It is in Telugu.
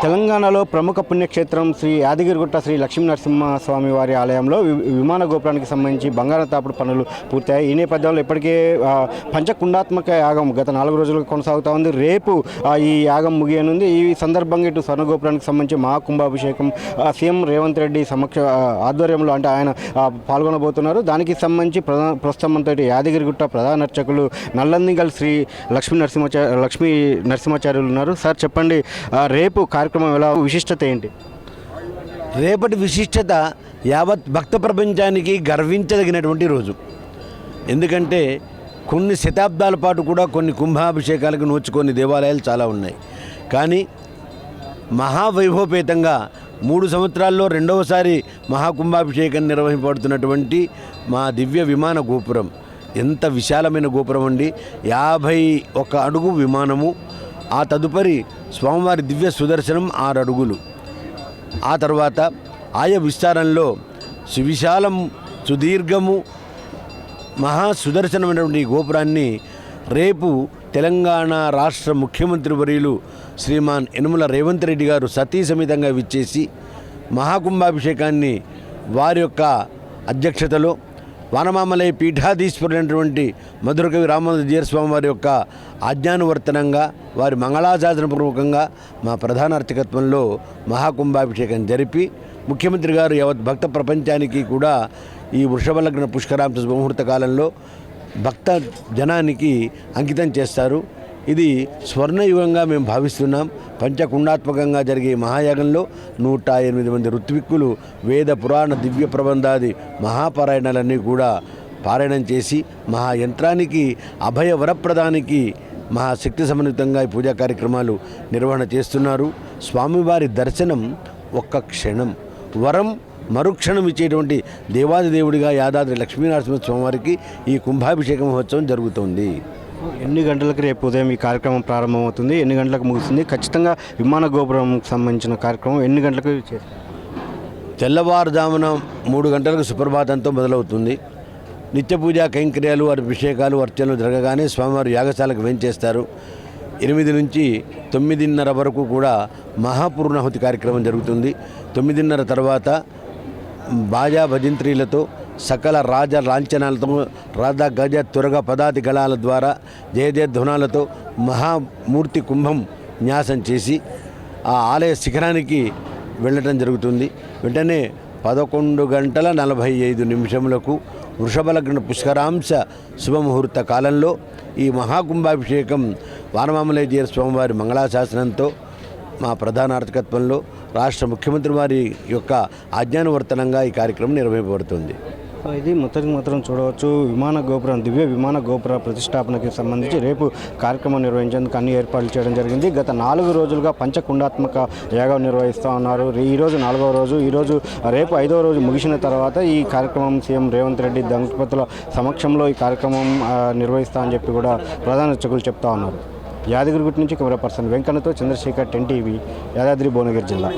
తెలంగాణలో ప్రముఖ పుణ్యక్షేత్రం శ్రీ యాదగిరిగుట్ట శ్రీ లక్ష్మీనరసింహస్వామి వారి ఆలయంలో విమాన గోపురానికి సంబంధించి బంగారం తాపుడు పనులు పూర్తయ్యాయి. ఈ నేపథ్యంలో ఇప్పటికే పంచకుండాత్మక యాగం గత 4 రోజులుగా కొనసాగుతూ ఉంది. రేపు ఈ యాగం ముగియనుంది. ఈ సందర్భంగా ఇటు స్వర్ణ గోపురానికి సంబంధించి మహాకుంభాభిషేకం సీఎం రేవంత్ రెడ్డి ఆధ్వర్యంలో అంటే ఆయన పాల్గొనబోతున్నారు. దానికి సంబంధించి ప్రస్తుతం అంతా యాదగిరిగుట్ట ప్రధాన అర్చకులు నల్లందిగల్ శ్రీ లక్ష్మీ నరసింహాచార్యులు ఉన్నారు. సార్ చెప్పండి, రేపు కార్యక్రమం ఎలా, విశిష్టత ఏంటి? రేపటి విశిష్టత యావత్ భక్త ప్రపంచానికి గర్వించదగినటువంటి రోజు. ఎందుకంటే కొన్ని శతాబ్దాల పాటు కూడా కొన్ని కుంభాభిషేకాలకు నోచుకొని దేవాలయాలు చాలా ఉన్నాయి. కానీ మహావైభవపేతంగా 3 సంవత్సరాల్లో రెండవసారి మహాకుంభాభిషేకం నిర్వహింపబడుతున్నటువంటి మా దివ్య విమాన గోపురం ఎంత విశాలమైన గోపురం అండి. 51 అడుగు విమానము, ఆ తదుపరి స్వామివారి దివ్య సుదర్శనం 6 అడుగులు, ఆ తర్వాత ఆయా విస్తారంలో సువిశాలం సుదీర్ఘము మహాసుదర్శనమైనటువంటి గోపురాన్ని రేపు తెలంగాణ రాష్ట్ర ముఖ్యమంత్రి వర్యులు శ్రీమాన్ యనుమల రేవంత్ రెడ్డి గారు సతీ సమేతంగా విచ్చేసి మహాకుంభాభిషేకాన్ని వారి యొక్క అధ్యక్షతలో వానమామలై పీఠాధీశ్వరుడైనటువంటి మధురకవి రామానుజీయర్ స్వామి వారి యొక్క ఆజ్ఞానువర్తనంగా వారి మంగళాశాసనపూర్వకంగా మా ప్రధాన అర్చకత్వంలో మహాకుంభాభిషేకం జరిపి ముఖ్యమంత్రి గారు యావత్ భక్త ప్రపంచానికి కూడా ఈ వృషభ లగ్న పుష్కరాంశ ముహూర్త కాలంలో భక్త జనానికి అంకితం చేస్తారు. ఇది స్వర్ణయుగంగా మేము భావిస్తున్నాం. పంచకుండాత్మకంగా జరిగే మహాయాగంలో 108 మంది ఋత్విక్కులు వేద పురాణ దివ్య ప్రబంధాది మహాపారాయణాలన్నీ కూడా పారాయణం చేసి మహాయంత్రానికి అభయ వరప్రదానికి మహాశక్తి సమన్వితంగా ఈ పూజా కార్యక్రమాలు నిర్వహణ చేస్తున్నారు. స్వామివారి దర్శనం ఒక్క క్షణం, వరం మరుక్షణం ఇచ్చేటువంటి దేవాది దేవుడిగా యాదాద్రి లక్ష్మీనరసింహ స్వామివారికి ఈ కుంభాభిషేక మహోత్సవం జరుగుతోంది. ఎన్ని గంటలకు రేపు ఉదయం ఈ కార్యక్రమం ప్రారంభమవుతుంది, ఎన్ని గంటలకు ముగుస్తుంది? ఖచ్చితంగా విమాన గోపురంకి సంబంధించిన కార్యక్రమం ఎన్ని గంటలకు చేస్తారు? తెల్లవారుజామున 3 గంటలకు సుప్రభాతంతో మొదలవుతుంది. నిత్య పూజా కైంకర్యాలు, అభిషేకాలు, అర్చనలు జరగగానే స్వామివారు యాగశాలకు వేంచేస్తారు. 8 నుంచి 9:30 వరకు కూడా మహాపూర్ణాహుతి కార్యక్రమం జరుగుతుంది. 9:30 తర్వాత బాజా భజంత్రీలతో సకల రాజ లాంఛనాలతో రథ గజ తురగ పదాతి గళాల ద్వారా జయధ్వనాలతో మహామూర్తి కుంభం న్యాసం చేసి ఆ ఆలయ శిఖరానికి వెళ్ళటం జరుగుతుంది. వెంటనే 11:45 వృషభలగ్న పుష్కరాంశ శుభముహూర్త కాలంలో ఈ మహాకుంభాభిషేకం వానమామలేజీయర్ స్వామివారి మంగళాశాసనంతో మా ప్రధాన అర్చకత్వంలో రాష్ట్ర ముఖ్యమంత్రి వారి యొక్క ఆజ్ఞానువర్తనంగా ఈ కార్యక్రమం నిర్వహింపబడుతుంది. ఇది మాత్రం చూడవచ్చు. విమాన గోపురం దివ్య విమాన గోపుర ప్రతిష్టాపనకి సంబంధించి రేపు కార్యక్రమం నిర్వహించేందుకు అన్ని ఏర్పాట్లు చేయడం జరిగింది. గత 4 రోజులుగా పంచకుండాత్మక యాగం నిర్వహిస్తూ ఉన్నారు. ఈరోజు 4వ రోజు, ఈరోజు రేపు 5వ రోజు ముగిసిన తర్వాత ఈ కార్యక్రమం సీఎం రేవంత్ రెడ్డి దంపతుల సమక్షంలో ఈ కార్యక్రమం నిర్వహిస్తా అని చెప్పి కూడా ప్రధాన అర్చకులు చెప్తా ఉన్నారు. యాదగిరిగుట్ట నుంచి కెమెరా పర్సన్ వెంకన్నతో చంద్రశేఖర్, 10 టీవీ, యాదాద్రి భువనగిరి జిల్లా.